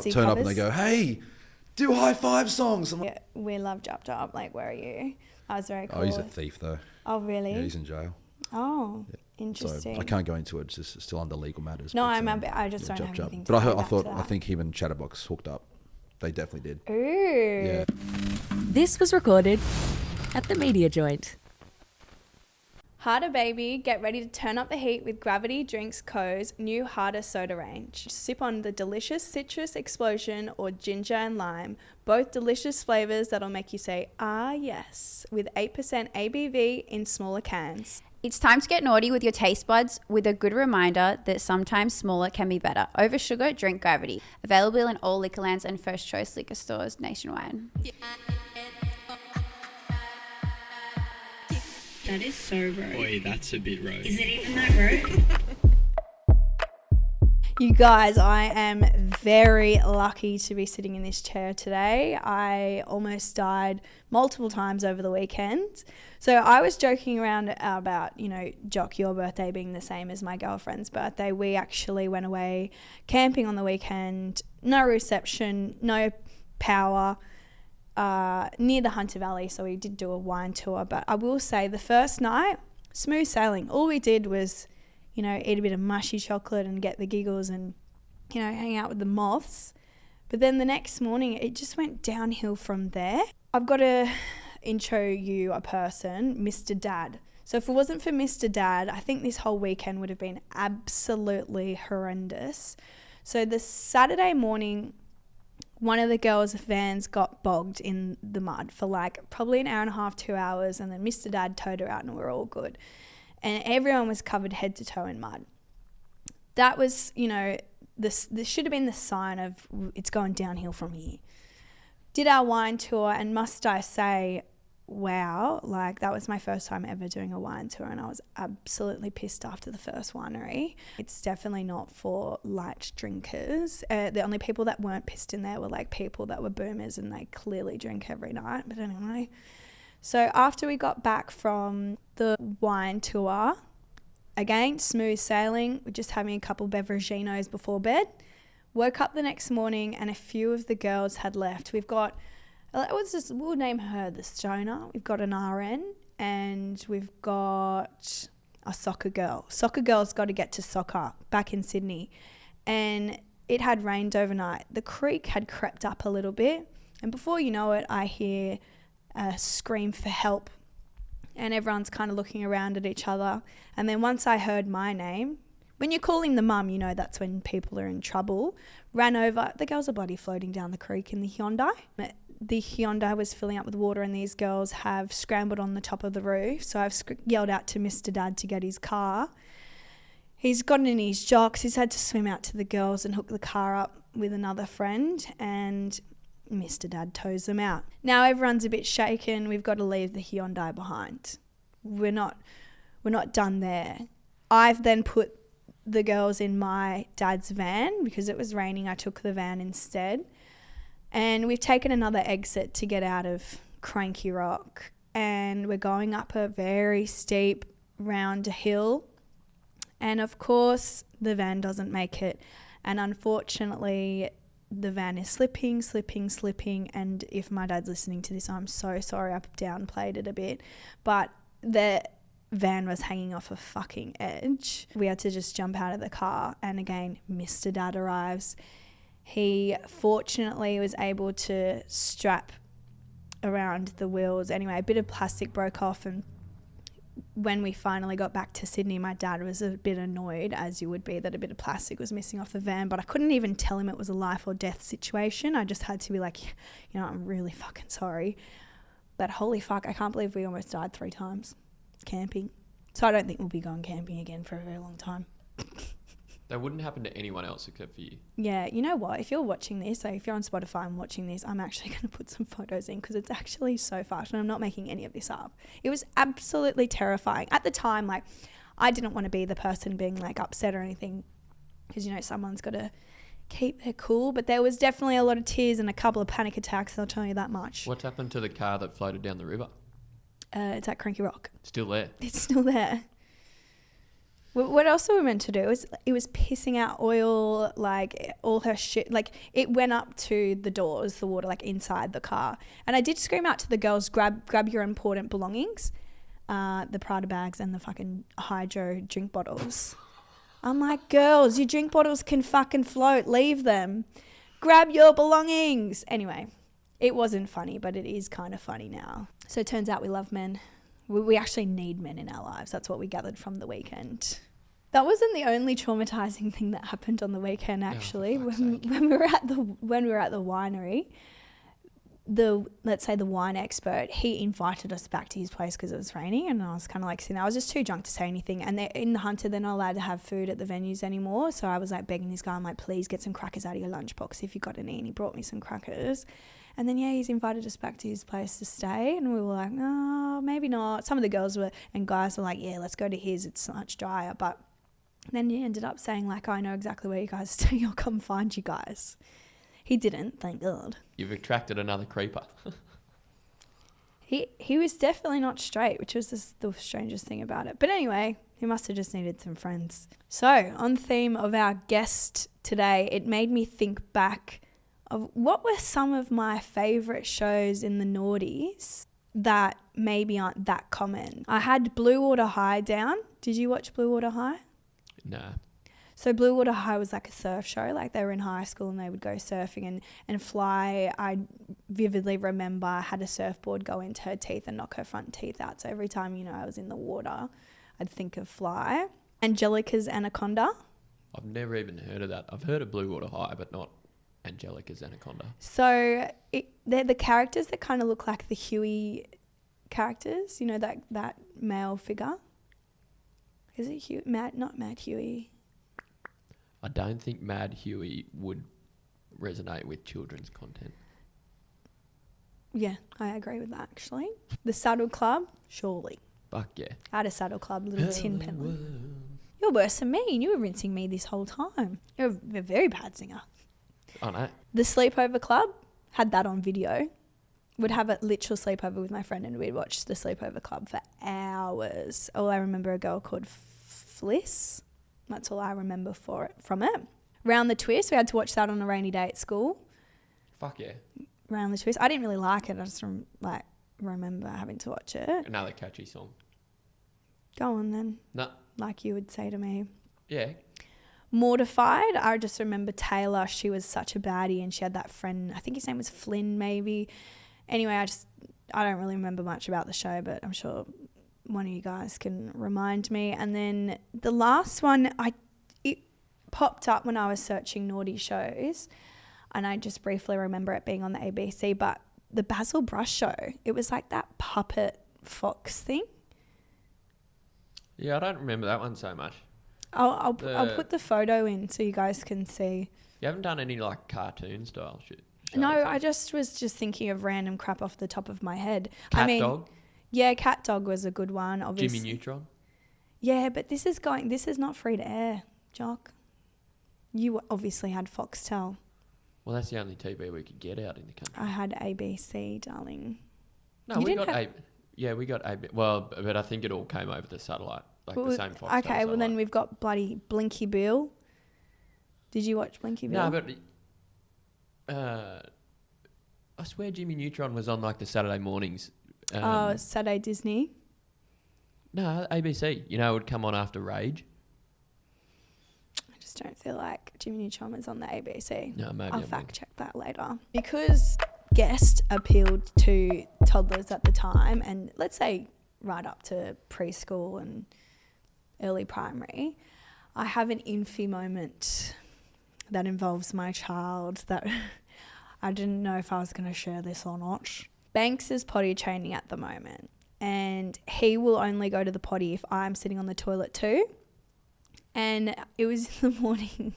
Aussie turn up covers. and they go, hey, do Hi-5's songs. I'm like, Yeah, we love Jumped Up. Like, where are you? I was very cool. oh, he's a thief though. Oh, really? Yeah, he's in jail. Oh, Yeah. interesting. So I can't go into it. It's just still under legal matters. No, but, I just don't have anything to But say I back to that. I think him and Chatterbox hooked up. They definitely did. Ooh. Yeah. This was recorded at the Media Joint. Harder Baby, get ready to turn up the heat with Gravity Drinks Co.'s new Harder soda range. Sip on the delicious citrus explosion or ginger and lime, both delicious flavours that'll make you say, ah yes, with 8% ABV in smaller cans. It's time to get naughty with your taste buds with a good reminder that sometimes smaller can be better. Over sugar, drink Gravity. Available in all Liquorlands and First Choice liquor stores nationwide. That is so rogue. Boy, that's a bit rogue. Is it even that rogue? You guys, I am very lucky to be sitting in this chair today. I almost died multiple times over the weekend. So I was joking around about, you know, Jock, your birthday being the same as my girlfriend's birthday. We actually went away camping on the weekend. No reception, no power. Near the Hunter Valley, so we did do a wine tour. But I will say the first night, smooth sailing. All we did was, you know, eat a bit of mushy chocolate and get the giggles and, you know, hang out with the moths. But then the next morning, it just went downhill from there. I've got to intro you a person, Mr. Dad. So if it wasn't for Mr. Dad, I think this whole weekend would have been absolutely horrendous. So the Saturday morning, one of the girls' vans got bogged in the mud for like probably an hour and a half, 2 hours, and then Mr. Dad towed her out and we were all good. And everyone was covered head to toe in mud. That was, you know, this should have been the sign of it's going downhill from here. Did our wine tour, and must I say, wow, like that was my first time ever doing a wine tour and I was absolutely pissed after the first winery. It's definitely not for light drinkers. The only people that weren't pissed in there were like people that were boomers and they clearly drink every night. But anyway, so after we got back from the wine tour, again, smooth sailing, we're just having a couple beveraginos before bed. Woke up the next morning and a few of the girls had left. We'll name her the Stoner. We've got an RN and we've got a soccer girl. Soccer girl's got to get to soccer back in Sydney. And it had rained overnight. The creek had crept up a little bit. And before you know it, I hear a scream for help. And everyone's kind of looking around at each other. And then once I heard my name, when you're calling the mum, you know that's when people are in trouble. Ran over. The girls are bloody floating down the creek in the Hyundai. The Hyundai was filling up with water and these girls have scrambled on the top of the roof. So I've yelled out to Mr. Dad to get his car. He's gotten in his jocks. He's had to swim out to the girls and hook the car up with another friend, and Mr. Dad tows them out. Now everyone's a bit shaken. We've got to leave the Hyundai behind. We're not done there. I've then put the girls in my dad's van because it was raining. I took the van instead. And we've taken another exit to get out of Cranky Rock. And we're going up a very steep round hill. And of course, the van doesn't make it. And unfortunately, the van is slipping. And if my dad's listening to this, I'm so sorry I downplayed it a bit. But the van was hanging off a fucking edge. We had to just jump out of the car. And again, Mr. Dad arrives. He fortunately was able to strap around the wheels. Anyway, a bit of plastic broke off, and when we finally got back to Sydney, my dad was a bit annoyed, as you would be, that a bit of plastic was missing off the van, but I couldn't even tell him it was a life or death situation. I just had to be like, you know, I'm really fucking sorry. But holy fuck, I can't believe we almost died 3 times camping. So I don't think we'll be going camping again for a very long time. That wouldn't happen to anyone else except for you. Yeah, you know what? If you're watching this, so if you're on Spotify and watching this, I'm actually going to put some photos in because it's actually so fast and I'm not making any of this up. It was absolutely terrifying. At the time, like, I didn't want to be the person being, like, upset or anything because, you know, someone's got to keep their cool. But there was definitely a lot of tears and a couple of panic attacks, I'll tell you that much. What happened to the car that floated down the river? It's at Cranky Rock. Still there? It's still there. What else were we meant to do? It was pissing out oil, like all her shit. Like it went up to the doors, the water, like inside the car. And I did scream out to the girls, grab your important belongings, the Prada bags and the fucking hydro drink bottles. I'm like, girls, your drink bottles can fucking float. Leave them. Grab your belongings. Anyway, it wasn't funny, but it is kind of funny now. So it turns out we love men. We actually need men in our lives. That's what we gathered from the weekend. That wasn't the only traumatizing thing that happened on the weekend, actually. When we were at the winery, let's say the wine expert, he invited us back to his place because it was raining, and I was kind of like sitting there. I was just too drunk to say anything. And in the Hunter, they're not allowed to have food at the venues anymore. So I was like begging this guy, I'm like, please get some crackers out of your lunchbox if you got any. And he brought me some crackers. And then, he's invited us back to his place to stay. And we were like, no, maybe not. Some of the girls and guys were like, yeah, let's go to his. It's much drier. But then he ended up saying, like, I know exactly where you guys stay. I'll come find you guys. He didn't, thank God. You've attracted another creeper. He was definitely not straight, which was the strangest thing about it. But anyway, he must have just needed some friends. So, on theme of our guest today, it made me think back of what were some of my favourite shows in the noughties that maybe aren't that common. I had Blue Water High down. Did you watch Blue Water High? Nah. So Blue Water High was like a surf show. Like they were in high school and they would go surfing and fly. I vividly remember I had a surfboard go into her teeth and knock her front teeth out. So every time, I was in the water, I'd think of Fly. Angelica's Anaconda. I've never even heard of that. I've heard of Blue Water High, but not Angelica's Anaconda. So they're the characters that kind of look like the Huey characters. That male figure. Is it Huey? Not Mad Huey. I don't think Mad Huey would resonate with children's content. Yeah, I agree with that actually. The Saddle Club, surely. Fuck yeah. I had a Saddle Club, little tin pen. You're worse than me. You were rinsing me this whole time. You're a very bad singer. Oh no. The Sleepover Club, had that on video. Would have a literal sleepover with my friend and we'd watch the Sleepover Club for hours. All I remember a girl called Fliss. That's all I remember from it. Round the Twist, we had to watch that on a rainy day at school. Fuck yeah. Round the Twist. I didn't really like it. I just remember having to watch it. Another catchy song. Go on then. No. Like you would say to me. Yeah. Mortified. I just remember Taylor. She was such a baddie and she had that friend. I think his name was Flynn maybe. Anyway, I don't really remember much about the show, but I'm sure one of you guys can remind me. And then the last one, it popped up when I was searching naughty shows, and I just briefly remember it being on the ABC, but the Basil Brush Show, it was like that puppet fox thing. Yeah, I don't remember that one so much. I'll put the photo in so you guys can see. You haven't done any like cartoon style shit? No, I was just thinking of random crap off the top of my head. Dog? Yeah, Cat Dog was a good one, obviously. Jimmy Neutron? Yeah, but this is not free to air, Jock. You obviously had Foxtel. Well, that's the only TV we could get out in the country. I had ABC, darling. No, we got ABC. Well, but I think it all came over the satellite, the same Foxtel. Okay, well then we've got bloody Blinky Bill. Did you watch Blinky Bill? No, but I swear Jimmy Neutron was on like the Saturday mornings. Saturday Disney. No, ABC. It would come on after Rage. I just don't feel like Jimmy Neutron was on the ABC. No, maybe I'll fact check that later. Because Guest appealed to toddlers at the time, and let's say right up to preschool and early primary, I have an Infy moment that involves my child that I didn't know if I was going to share this or not. Banks is potty training at the moment, and he will only go to the potty if I'm sitting on the toilet too. And it was in the morning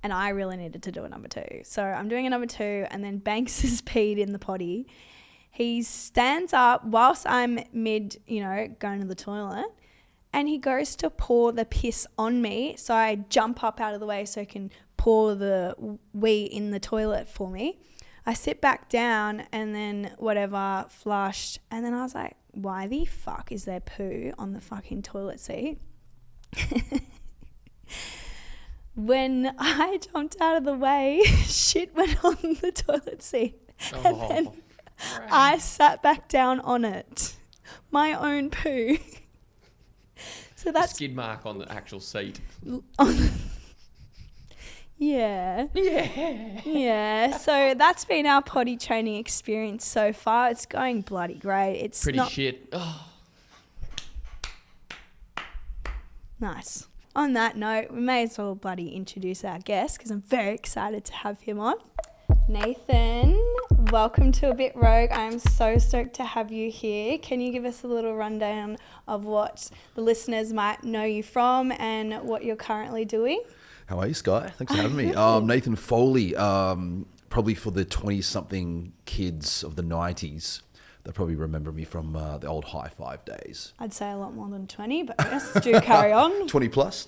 and I really needed to do a number 2. So I'm doing a number 2, and then Banks is peed in the potty. He stands up whilst I'm mid, going to the toilet, and he goes to pour the piss on me. So I jump up out of the way so he can pour the wee in the toilet for me. I sit back down and then whatever, flushed. And then I was like, why the fuck is there poo on the fucking toilet seat? When I jumped out of the way, shit went on the toilet seat. And then I sat back down on it. My own poo. So that's skid mark on the actual seat. Yeah. Yeah. So that's been our potty training experience so far. It's going bloody great. It's Pretty not shit. Oh. nice. On that note, we may as well bloody introduce our guest because I'm very excited to have him on. Nathan, welcome to A Bit Rogue. I'm so stoked to have you here. Can you give us a little rundown of what the listeners might know you from and what you're currently doing? How are you, Skye? Thanks for having me. Nathan Foley, probably for the 20-something kids of the 90s. They probably remember me from the old Hi-5 days. I'd say a lot more than 20, but yes, do carry on. 20 plus.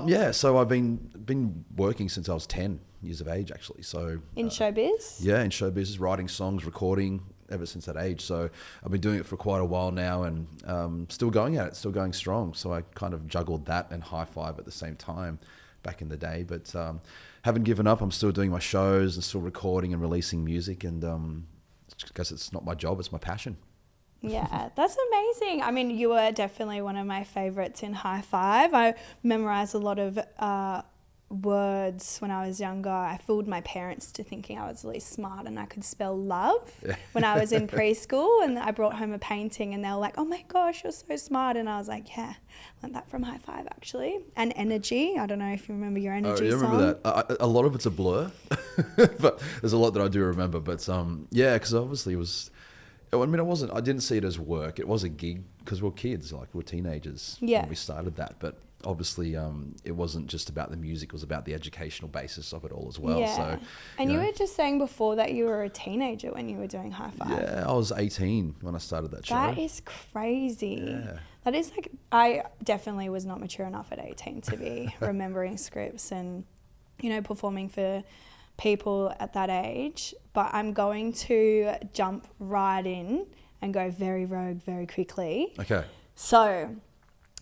Yeah, so I've been working since I was 10 years of age, actually. So In showbiz? Yeah, in show business, writing songs, recording, ever since that age. So I've been doing it for quite a while now and still going at it, still going strong. So I kind of juggled that and Hi-5 at the same time back in the day. But haven't given up. I'm still doing my shows and still recording and releasing music. And because it's not my job, it's my passion. Yeah, that's amazing. I mean, you were definitely one of my favorites in Hi-5. I memorized a lot of words when I was younger. I fooled my parents to thinking I was really smart and I could spell love when I was in preschool, and I brought home a painting and they were like, oh my gosh, you're so smart. And I was like, yeah, learned that from Hi-5 actually. And Energy. I don't know if you remember your Energy song. I remember that. A lot of it's a blur, but there's a lot that I do remember. But yeah, because obviously it was, I mean, I didn't see it as work. It was a gig because we're kids, like we're teenagers when we started that. But obviously it wasn't just about the music, it was about the educational basis of it all as well. Yeah. So, and you were just saying before that you were a teenager when you were doing Hi-5. Yeah, I was 18 when I started that show. That is crazy. Yeah. That is like, I definitely was not mature enough at 18 to be remembering scripts and, you know, performing for people at that age. But I'm going to jump right in and go very rogue very quickly. Okay. So,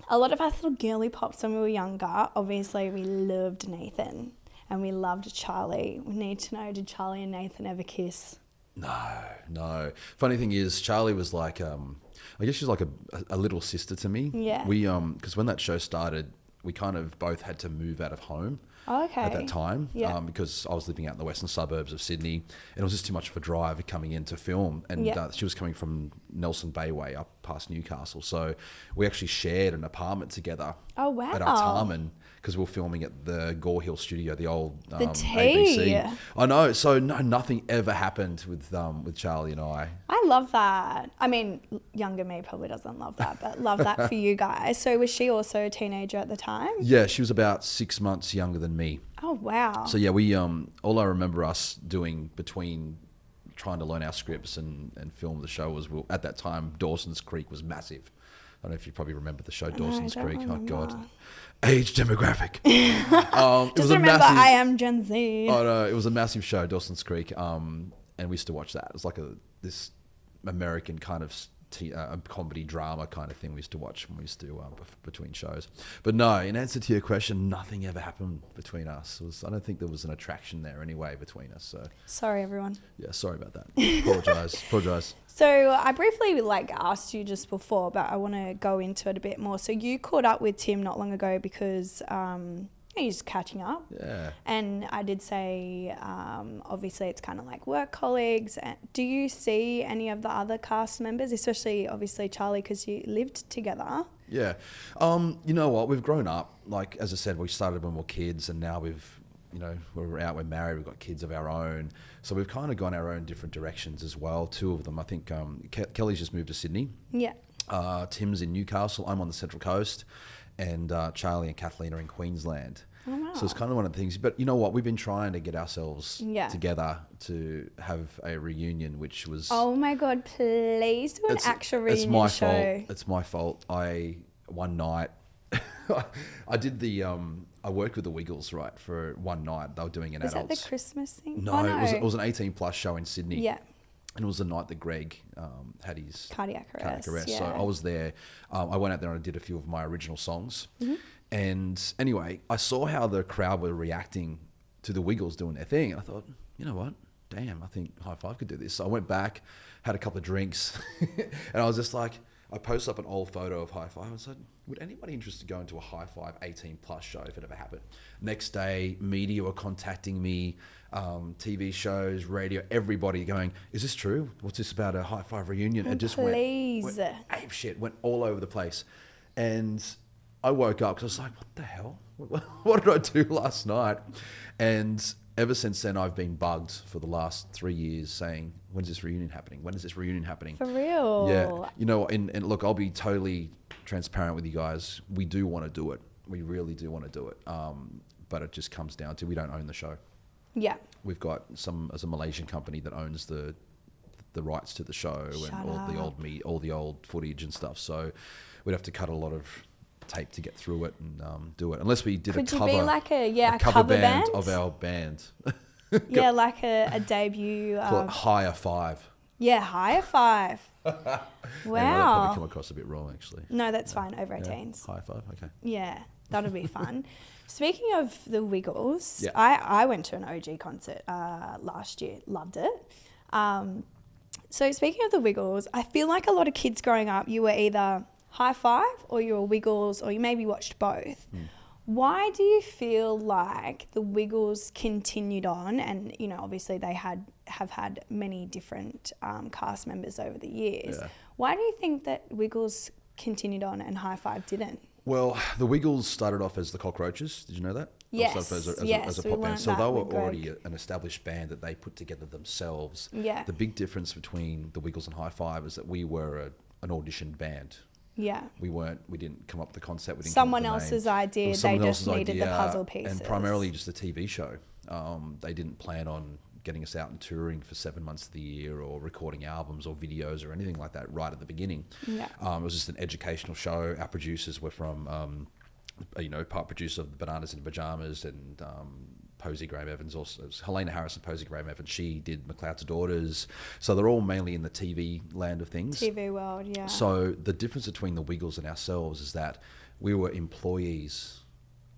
a lot of us little girly pops when we were younger, obviously we loved Nathan and we loved Charli. We need to know, did Charli and Nathan ever kiss? No. Funny thing is, Charli was like, I guess she's like a little sister to me. Yeah. We, because when that show started, we kind of both had to move out of home. Oh, okay. At that time, Yeah. because I was living out in the western suburbs of Sydney and it was just too much of a drive coming in to film, and she was coming from Nelson Bay way up past Newcastle, so we actually shared an apartment together. Oh, wow. At Artarmon, because we were filming at the Gore Hill studio, the old The T. ABC. I know, so nothing ever happened with Charli and I. I love that. I mean, younger me probably doesn't love that, but love that for you guys. So was she also a teenager at the time? Yeah, she was about 6 months younger than me. Oh, wow. So yeah, we all I remember us doing between trying to learn our scripts and film the show was, at that time, Dawson's Creek was massive. I don't know if you probably remember the show Dawson's Creek. Remember. Oh God, age demographic. Just remember, I am Gen Z. Oh no, it was a massive show, Dawson's Creek, and we used to watch that. It was like this American kind of comedy drama kind of thing we used to watch when we used to between shows. But no, in answer to your question, nothing ever happened between us. I don't think there was an attraction there anyway between us. So Sorry, everyone. yeah, sorry about that. Apologize. So I briefly asked you just before, but I want to go into it a bit more. So you caught up with Tim not long ago because he's catching up. Yeah. And I did say, obviously it's kind of like work colleagues. Do you see any of the other cast members, especially obviously Charli, because you lived together? Yeah. You know what? We've grown up. Like, as I said, we started when we were kids and now we're out, we're married, we've got kids of our own. So we've kind of gone our own different directions as well. Two of them, I think Kelly's just moved to Sydney. Yeah. Tim's in Newcastle. I'm on the Central Coast. And Charli and Kathleen are in Queensland. Oh, wow. So it's kind of one of the things. But you know what? We've been trying to get ourselves together to have a reunion, which was... Oh my God, please do an actual reunion show. It's my fault. One night, I did I worked with the Wiggles, right, for one night. They were doing an adults. Is that the Christmas thing? No, Oh, no. It was an 18 plus show in Sydney. Yeah. And it was the night that Greg had his Cardiac arrest. So I was there. I went out there and I did a few of my original songs. And anyway, I saw how the crowd were reacting to the Wiggles doing their thing. And I thought, you know what? Damn, I think Hi-5 could do this. So I went back, had a couple of drinks, and I was just like, I posted up an old photo of Hi-5 and said, would anybody interested go into a Hi-5 18 plus show if it ever happened? Next day, media were contacting me, TV shows, radio, everybody going, is this true? What's this about, a Hi-5 reunion? It just went ape shit, went all over the place. And I woke up because I was like, what the hell? What did I do last night? And ever since then, I've been bugged for the last 3 years saying, when's this reunion happening? When is this reunion happening? For real? Yeah. You know, and look, I'll be totally transparent with you guys. We do want to do it. We really do want to do it. But it just comes down to we don't own the show. Yeah. We've got as a Malaysian company that owns the rights to the show and all the old footage and stuff. So we'd have to cut a lot of tape to get through it and do it. Unless we did Could a cover. you be like a cover band of our band. Yeah, like a debut. Call it Hi-5. Yeah, Hi-5. Anyway, that probably Wow. come across a bit wrong, actually. No, that's fine. Over 18s. Hi-5, okay. Yeah, that'll be fun. Speaking of the Wiggles, Yeah. I went to an OG concert last year. Loved it. So speaking of the Wiggles, I feel like a lot of kids growing up, you were either Hi-5 or you were Wiggles or you maybe watched both. Why do you feel like the Wiggles continued on? And, you know, obviously they have had many different cast members over the years. Yeah. Why do you think that Wiggles continued on and Hi-5 didn't? Well, the Wiggles started off as the Cockroaches. Did you know that? Yes, As a yes, we pop band. learnt So that they were with Greg. already an established band that they put together themselves. Yeah. The big difference between the Wiggles and Hi-5 is that we were an auditioned band. Yeah. We didn't come up with the concept. We didn't Someone come up with the else's name. idea, It was they someone just else's needed the idea, puzzle pieces. And primarily just a TV show. They didn't plan on getting us out and touring for 7 months of the year or recording albums or videos or anything like that right at the beginning. Yeah. It was just an educational show. Our producers were from, part producer of the Bananas in Pajamas and Posey Graham Evans, also it was Helena Harris and Posey Graham Evans. She did McLeod's Daughters. So they're all mainly in the TV land of things. TV world, yeah. So the difference between the Wiggles and ourselves is that we were employees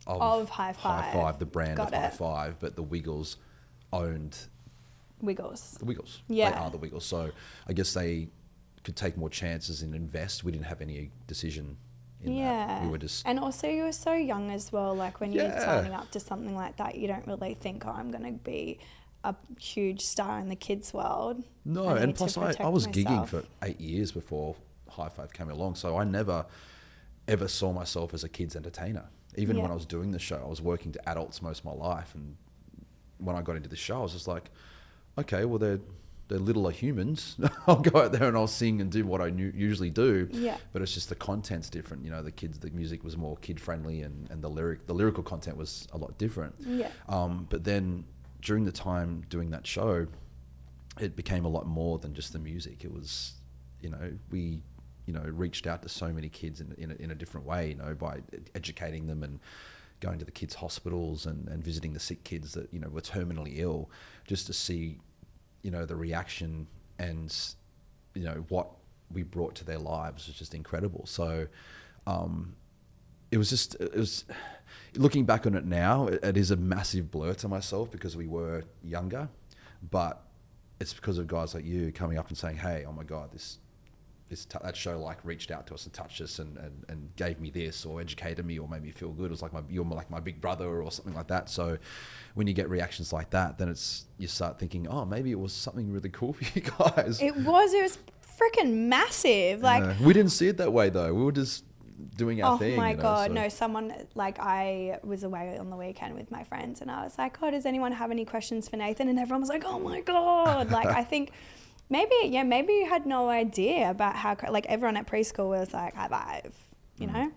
of Hi-5. The brand Got of it. Hi-5, but the Wiggles owned Wiggles. the Wiggles. Yeah. They are the Wiggles. So I guess they could take more chances and invest. We didn't have any decision in that. We were just... And also you were so young as well, like when you're Yeah. signing up to something like that, you don't really think, oh, I'm going to be a huge star in the kids world. No, I and need to plus I protect was gigging myself. for 8 years before Hi-5 came along, so I never ever saw myself as a kid's entertainer. Even Yeah. when I was doing the show, I was working to adults most of my life, and when I got into the show, I was just like, okay, well they're littler humans. I'll go out there and I'll sing and do what I usually do. Yeah. But it's just the content's different. You know, the music was more kid friendly, and the lyrical content was a lot different. Yeah. But then during the time doing that show, it became a lot more than just the music. It was, we, reached out to so many kids in a different way, by educating them and going to the kids' hospitals and visiting the sick kids that, were terminally ill, just to see, the reaction and, what we brought to their lives was just incredible. So it was looking back on it now, it is a massive blur to myself because we were younger, but it's because of guys like you coming up and saying, hey, oh my God, that show reached out to us and touched us and gave me this or educated me or made me feel good. It was like you're like my big brother or something like that. So when you get reactions like that, then you start thinking, oh, maybe it was something really cool for you guys. It was freaking massive. We didn't see it that way though. We were just doing our thing. Oh my God. so. No, someone, I was away on the weekend with my friends and I was like, oh, does anyone have any questions for Nathan? And everyone was like, oh my God. I think maybe you had no idea about how, everyone at preschool was like, Hi-5, you know?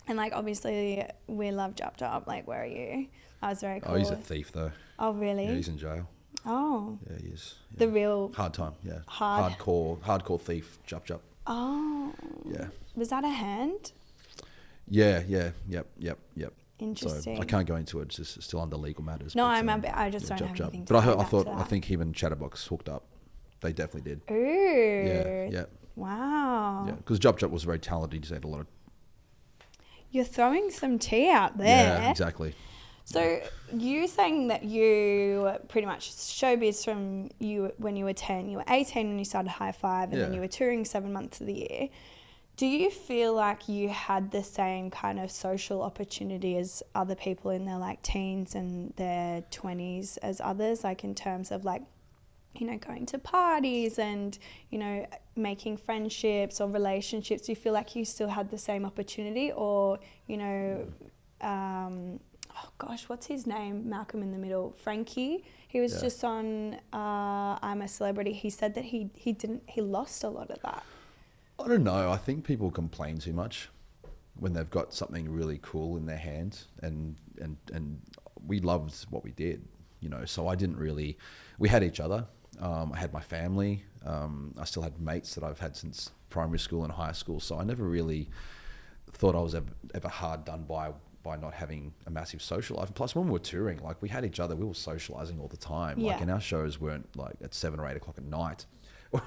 And obviously we love Jup Jup. Where are you? That was very cool. Oh, he's a thief though. Oh, really? Yeah, he's in jail. Oh. Yeah, he is. Yeah. The real... Hard time, yeah. Hardcore thief, Jup Jup. Oh. Yeah. Was that a hand? Yeah, yep. Interesting. So I can't go into it. It's still under legal matters. No, but, I just don't have anything to But say I back to thought, I that. think him and Chatterbox hooked up. They definitely did. Ooh. Yeah. Wow. Yeah. Because Jup was very talented. He had a lot of. You're throwing some tea out there. Yeah, exactly. So you saying that you pretty much showbiz from you when you were 10, you were 18 when you started Hi-5, and then you were touring 7 months of the year. Do you feel like you had the same kind of social opportunity as other people in their like teens and their 20s as others, like in terms of like, you know, going to parties and, you know, making friendships or relationships? Do you feel like you still had the same opportunity, or, you know, oh gosh, what's his name? Malcolm in the Middle. Frankie. He was just on I'm a Celebrity. He said that he lost a lot of that. I don't know. I think people complain too much when they've got something really cool in their hands, and we loved what we did, you know. So I didn't really. We had each other. I had my family. I still had mates that I've had since primary school and high school. So I never really thought I was ever hard done by not having a massive social life. Plus, when we were touring, like, we had each other. We were socializing all the time. Like, and our shows weren't like at 7 or 8 o'clock at night.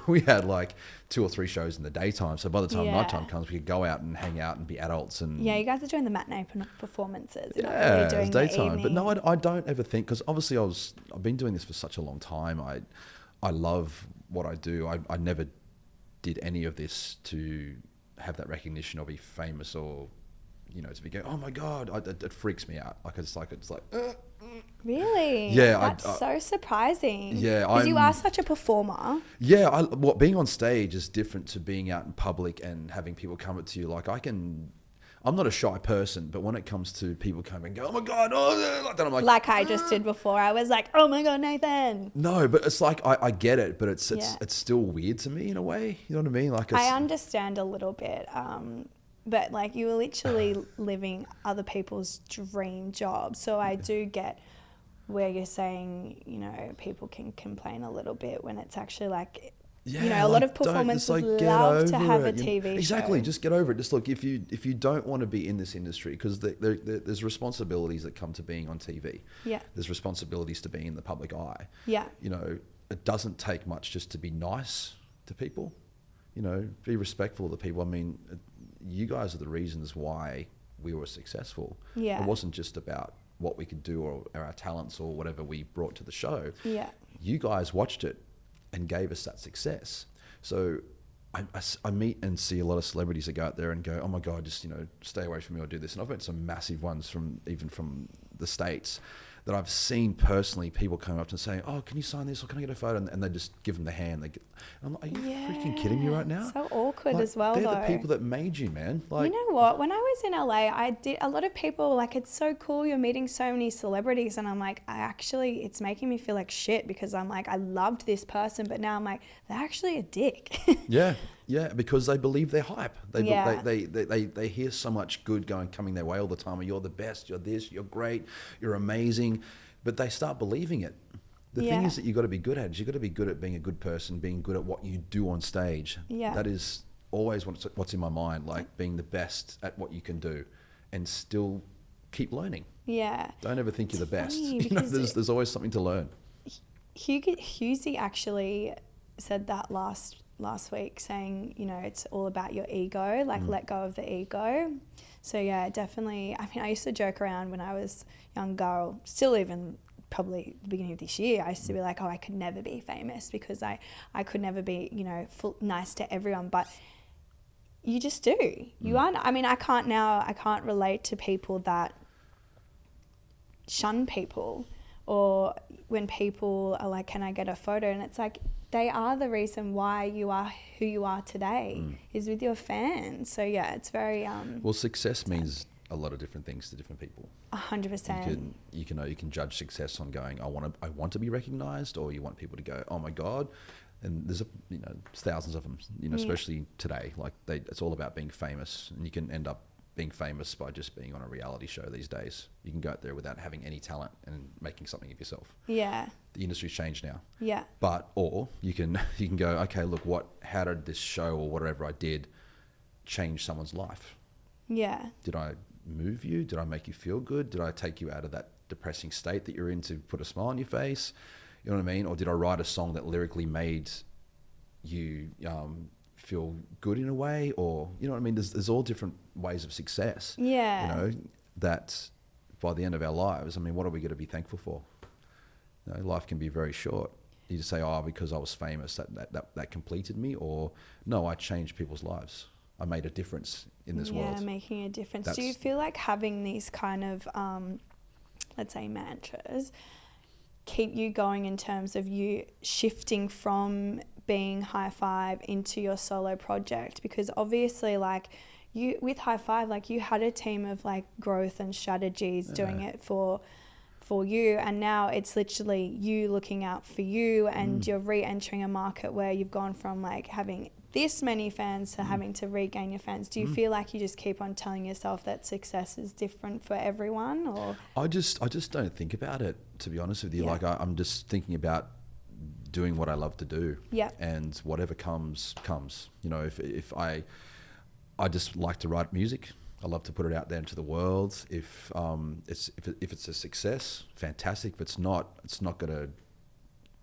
We had like 2 or 3 shows in the daytime. So by the time nighttime comes, we could go out and hang out and be adults. And you guys are doing the matinee performances. Yeah, not really doing it's daytime. the But no, I don't ever think, because obviously I've been doing this for such a long time. I love what I do. I never did any of this to have that recognition or be famous, or, you know, to be going, oh my God, it freaks me out. Like, it's like. Really? Yeah. That's so surprising. Yeah. Because you are such a performer. Yeah. Being on stage is different to being out in public and having people come up to you. Like, I'm not a shy person, but when it comes to people coming and go, oh my God, like that, I'm like I just did before. I was like, oh my God, Nathan. No, but it's like, I get it, but it's still weird to me in a way. You know what I mean? Like, I understand a little bit. But like, you were literally living other people's dream jobs. So I do get where you're saying, you know, people can complain a little bit when it's actually like, you know, a lot of performers would love to have a TV show. Exactly, just get over it. Just look, if you don't want to be in this industry, because there's responsibilities that come to being on TV. Yeah. There's responsibilities to being in the public eye. Yeah. You know, it doesn't take much just to be nice to people. You know, be respectful of the people. I mean, you guys are the reasons why we were successful. Yeah. It wasn't just about what we could do or our talents or whatever we brought to the show. Yeah. You guys watched it and gave us that success. So I meet and see a lot of celebrities that go out there and go, oh my God, just, you know, stay away from me or do this. And I've met some massive ones even from the States that I've seen personally, people come up and saying, oh, can you sign this, or can I get a photo? And they just give them the hand. I'm like, are you freaking kidding me right now? So awkward as well, they're though. the people that made you, man. Like, you know what? When I was in LA, a lot of people were like, it's so cool, you're meeting so many celebrities. And I'm like, it's making me feel like shit, because I'm like, I loved this person, but now I'm like, they're actually a dick. Yeah. Yeah, because they believe their hype. They hear so much good coming their way all the time. You're the best, you're this, you're great, you're amazing. But they start believing it. The thing is that you've got to be good at it. You've got to be good at being a good person, being good at what you do on stage. Yeah. That is always what's in my mind, like being the best at what you can do and still keep learning. Yeah. Don't ever think you're the best. You know, there's always something to learn. Hughesy actually said that last week, saying, you know, it's all about your ego, like let go of the ego. So yeah, definitely. I mean, I used to joke around when I was a young girl, still even probably the beginning of this year, I used to be like, oh, I could never be famous because I could never be, you know, nice to everyone. But you just do. You are. I mean, I can't relate to people that shun people, or when people are like, can I get a photo? And it's like, they are the reason why you are who you are today, is with your fans. So yeah, it's very well, success means a lot of different things to different people. 100%. You can judge success on going, I want to be recognized, or you want people to go, oh my God. And there's thousands of them, especially today. Like it's all about being famous, and you can end up being famous by just being on a reality show these days. You can go out there without having any talent and making something of yourself. Yeah. The industry's changed now. Yeah. Or you can go, okay, look, how did this show or whatever I did change someone's life? Yeah. Did I move you? Did I make you feel good? Did I take you out of that depressing state that you're in to put a smile on your face? You know what I mean? Or did I write a song that lyrically made you feel good in a way, or you know what I mean. There's all different ways of success. Yeah. You know, that by the end of our lives, I mean, what are we going to be thankful for? You know, life can be very short. You just say, oh, because I was famous, that completed me, or no, I changed people's lives. I made a difference in this world. Yeah, making a difference. Do you feel like having these kind of, let's say, mantras keep you going in terms of you shifting from being Hi-5 into your solo project? Because obviously, like, you with Hi-5, like, you had a team of like growth and strategies doing it for you, and now it's literally you looking out for you, and you're re-entering a market where you've gone from like having this many fans to having to regain your fans. Do you feel like you just keep on telling yourself that success is different for everyone, or? I just don't think about it, to be honest with you. Like I'm just thinking about doing what I love to do. Yeah. And whatever comes. You know, if I just like to write music. I love to put it out there into the world. If it's a success, fantastic. If it's not going to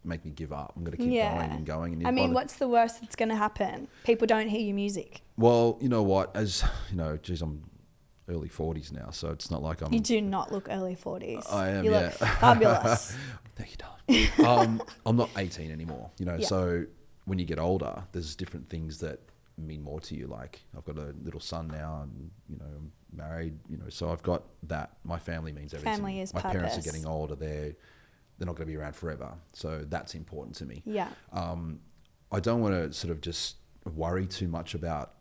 make me give up. I'm going to keep going and going. And I mean, what's the worst that's going to happen? People don't hear your music. Well, you know what? As you know, geez, I'm early 40s now, so it's not like I'm. You do not look early 40s. I am. You look fabulous. Thank you, darling. I'm not 18 anymore. You know, so when you get older, there's different things that mean more to you. Like I've got a little son now, and you know, I'm married. You know, so I've got that. My family means everything. Family is my purpose. Parents are getting older. They're not going to be around forever. So that's important to me. Yeah. I don't want to sort of just worry too much about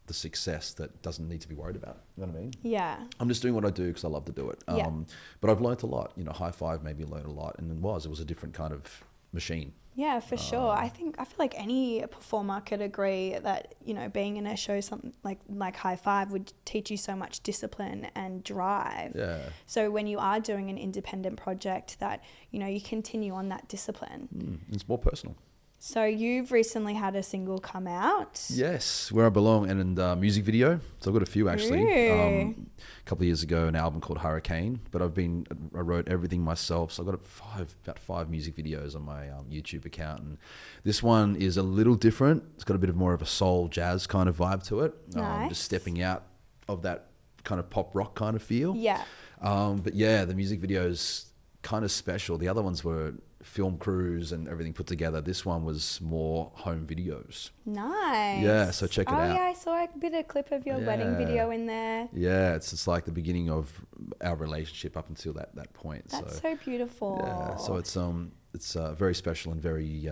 the success that doesn't need to be worried about. You know what I mean? Yeah. I'm just doing what I do because I love to do it. But I've learnt a lot. You know, Hi-5 made me learn a lot, and it was a different kind of machine. Yeah, for sure. I feel like any performer could agree that, you know, being in a show something like Hi-5 would teach you so much discipline and drive. Yeah. So when you are doing an independent project, that, you know, you continue on that discipline. It's more personal. So you've recently had a single come out. Yes, Where I Belong, and music video. So I've got a few actually. A couple of years ago, an album called Hurricane. But I wrote everything myself. So I've got about five music videos on my YouTube account. And this one is a little different. It's got a bit of more of a soul jazz kind of vibe to it. Nice. Just stepping out of that kind of pop rock kind of feel. Yeah. But yeah, the music video is kind of special. The other ones were film crews and everything put together. This one was more home videos. Nice. Yeah, so check it out. Oh yeah, I saw a bit of clip of your wedding video in there. Yeah, it's like the beginning of our relationship up until that point. That's so beautiful. Yeah, so it's very special and very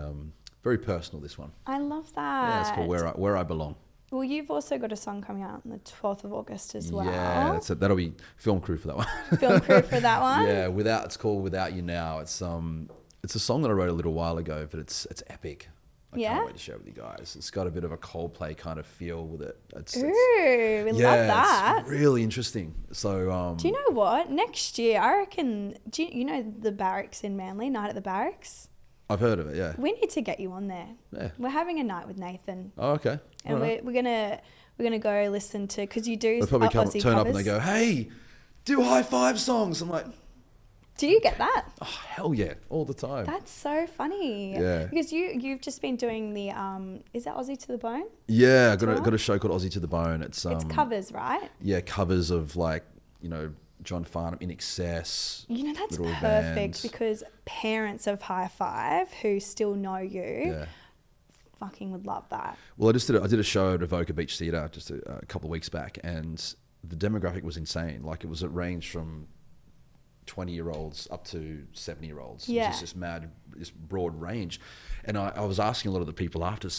very personal, this one. I love that. Yeah, it's called Where I Belong. Well, you've also got a song coming out on the 12th of August as well. Yeah, that's it. That'll be film crew for that one. Film crew for that one? Yeah, it's called Without You Now. It's a song that I wrote a little while ago, but it's epic. I can't wait to share it with you guys. It's got a bit of a Coldplay kind of feel with it. We love that. It's really interesting. So, do you know what? Next year, I reckon. You know the Barracks in Manly, Night at the Barracks? I've heard of it. Yeah. We need to get you on there. Yeah. We're having a night with Nathan. Oh, okay. And we're gonna go listen to, because you do. They'll probably turn up and they go, "Hey, do Hi-5 songs." I'm like, do you get that? Oh, hell yeah, all the time. That's so funny. Yeah. Because you've just been doing the is that Aussie to the Bone? Yeah, I got a show called Aussie to the Bone. It's covers, right? Yeah, covers of, like, you know, John Farnham, In Excess. You know, that's perfect bands. Because parents of Hi-5 who still know you fucking would love that. Well, I did a show at Avoca Beach Theatre just a couple of weeks back, and the demographic was insane. Like, it ranged from 20-year-olds up to 70-year-olds. Yeah. It was just this broad range. And I was asking a lot of the people after,